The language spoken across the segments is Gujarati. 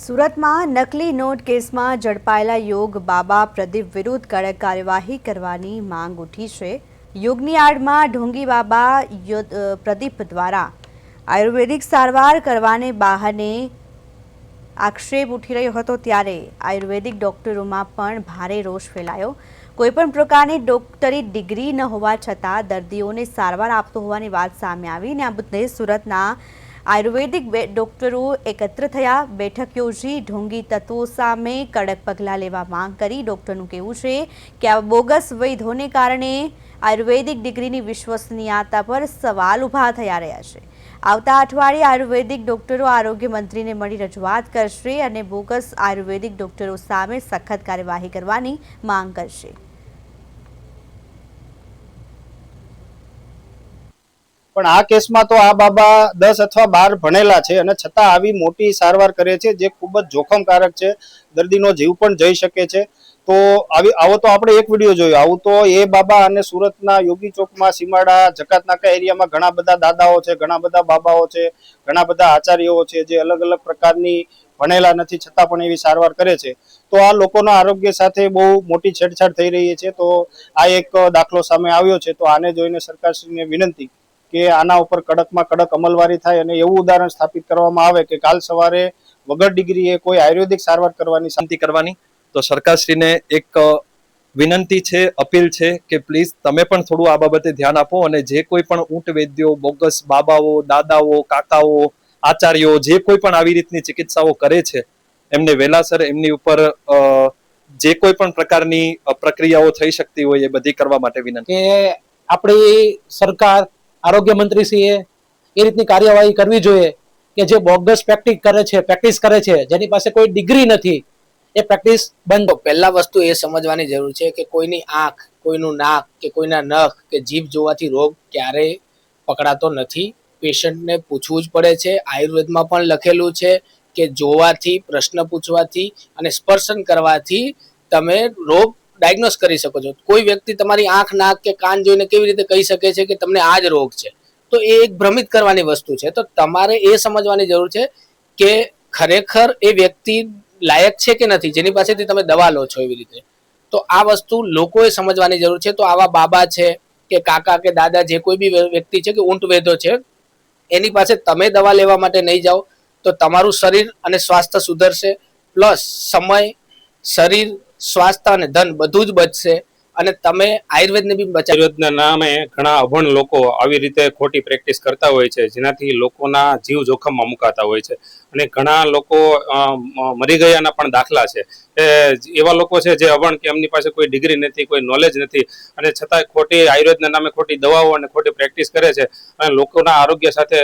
સુરતમાં નકલી નોટ કેસમાં ઝડપાયેલા યોગ બાબા પ્રદીપ વિરુદ્ધ કડક કાર્યવાહી કરવાની માંગ ઉઠી છે। યોગની આડમાં ઢોંગી બાબા પ્રદીપ દ્વારા આયુર્વેદિક સારવાર કરવાને બહાને આક્ષેપ ઉઠી રહ્યો હતો, ત્યારે આયુર્વેદિક ડોક્ટરોમાં પણ ભારે રોષ ફેલાયો। કોઈપણ પ્રકારની ડોક્ટરી ડિગ્રી ન હોવા છતાં દર્દીઓને સારવાર આપતો હોવાની વાત સામે આવી અને આ મુદ્દે સુરતના આયુર્વેદિક ડોક્ટરો એકત્ર થયા, બેઠક યોજી ઢોંગી તત્વો સામે કડક પગલાં લેવા માંગ કરી। ડોક્ટરનું કહેવું છે કે આ બોગસ વૈધોને કારણે આયુર્વેદિક ડિગ્રીની વિશ્વસનીયતા પર સવાલ ઊભા થયા રહ્યા છે। આવતા અઠવાડિયે આયુર્વેદિક ડોક્ટરો આરોગ્ય મંત્રીને મળી રજૂઆત કરશે અને બોગસ આયુર્વેદિક ડોક્ટરો સામે સખત કાર્યવાહી કરવાની માંગ કરશે। પણ આ કેસમાં તો આ બાબા 10 અથવા 12 ભણેલા છે અને છતાં આવી મોટી સારવાર કરે છે, જે ખૂબ જ જોખમકારક છે। દર્દીનો જીવ પણ જઈ શકે છે। તો આવો તો આપણે એક વિડીયો જોયો। આવું તો એ બાબા અને સુરતના યોગી ચોકમાં, સીમાડા, જકાતનાકા એરિયામાં ઘણા બધા દાદાઓ છે, ઘણા બધા બાબાઓ છે, ઘણા બધા આચાર્યો છે, જે અલગ અલગ પ્રકારની ભણેલા નથી છતાં પણ એવી સારવાર કરે છે। તો આ લોકોના આરોગ્ય સાથે બહુ મોટી છેડછાડ થઈ રહી છે। તો આ એક દાખલો સામે આવ્યો છે। તો આને જોઈને સરકારશ્રીને વિનંતી કે આના ઉપર કડકમાં કડક અમલવારી થાય અને એવું ઉદાહરણ સ્થાપિત કરવામાં આવે કે કાલ સવારે વગર ડિગ્રીએ કોઈ આયુર્વેદિક સારવાર કરવાની શાંતિ કરવાની। તો સરકારશ્રીને એક વિનંતી છે, અપીલ છે કે પ્લીઝ તમે પણ થોડું આ બાબતે ધ્યાન આપો અને જે કોઈ પણ ઊંટ વૈદ્યો, બોગસ બાબાઓ, દાદાઓ, કાકાઓ, આચાર્યો જે કોઈ પણ આવી રીતની ચિકિત્સાઓ કરે છે, એમને વહેલાસર એમની ઉપર જે કોઈ પણ પ્રકારની પ્રક્રિયાઓ થઈ શકતી હોય એ બધી કરવા માટે વિનંતી કે આપણી સરકાર, આરોગ્ય મંત્રીશ્રીએ એ રીતની કાર્યવાહી કરવી જોઈએ કે જે બોગસ પ્રેક્ટિસ કરે છે, જેની પાસે કોઈ ડિગ્રી નથી, એ પ્રેક્ટિસ બંધ। પહેલા વસ્તુ એ સમજવાની જરૂર છે કે કોઈની આંખ, કોઈનું નાક કે કોઈના નખ કે જીભ જોવાથી રોગ ક્યારેય પકડાતો નથી। પેશન્ટને પૂછવું જ પડે છે। આયુર્વેદમાં પણ લખેલું છે કે જોવાથી, પ્રશ્ન પૂછવાથી અને સ્પર્શન કરવાથી તમે રોગ ડાયગ્નોસ કરી શકો છો। કોઈ વ્યક્તિ તમારી આંખ, નાક કે કાન જોઈને કેવી રીતે કહી શકે છે કે તમને આ જ રોગ છે? તો એ એક ભ્રમિત કરવાની વસ્તુ છે। તો તમારે એ સમજવાની જરૂર છે કે ખરેખર એ વ્યક્તિ લાયક છે કે નથી, જેની પાસેથી તમે દવા લો છો એવી રીતે। તો આ વસ્તુ લોકોએ સમજવાની જરૂર છે। તો આવા બાબા છે કે કાકા કે દાદા, જે કોઈ બી વ્યક્તિ છે કે ઊંટ વેદો છે, એની પાસે તમે દવા લેવા માટે નહીં જાઓ તો તમારું શરીર અને સ્વાસ્થ્ય સુધરશે, પ્લસ સમય, શરીર, સ્વાસ્થ્ય અને ધન બધું જ બચશે અને તમે આયુર્વેદને બી બચાવી। આયુર્વેદના નામે ઘણા અભણ લોકો આવી રીતે ખોટી પ્રેક્ટિસ કરતા હોય છે, જેનાથી લોકોના જીવ જોખમમાં મુકાતા હોય છે અને ઘણા લોકો મરી ગયાના પણ દાખલા છે। એવા લોકો છે જે અભણ, કે એમની પાસે કોઈ ડિગ્રી નથી, કોઈ નોલેજ નથી અને છતાંય ખોટી આયુર્વેદના નામે ખોટી દવાઓ અને ખોટી પ્રેક્ટિસ કરે છે અને લોકોના આરોગ્ય સાથે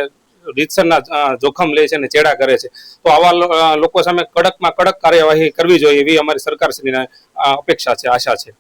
રીતસરના જોખમ લે છે અને ચેડા કરે છે। તો આવા લોકો સામે કડકમાં કડક કાર્યવાહી કરવી જોઈએ એવી અમારી સરકારશ્રીને અપેક્ષા છે, આશા છે।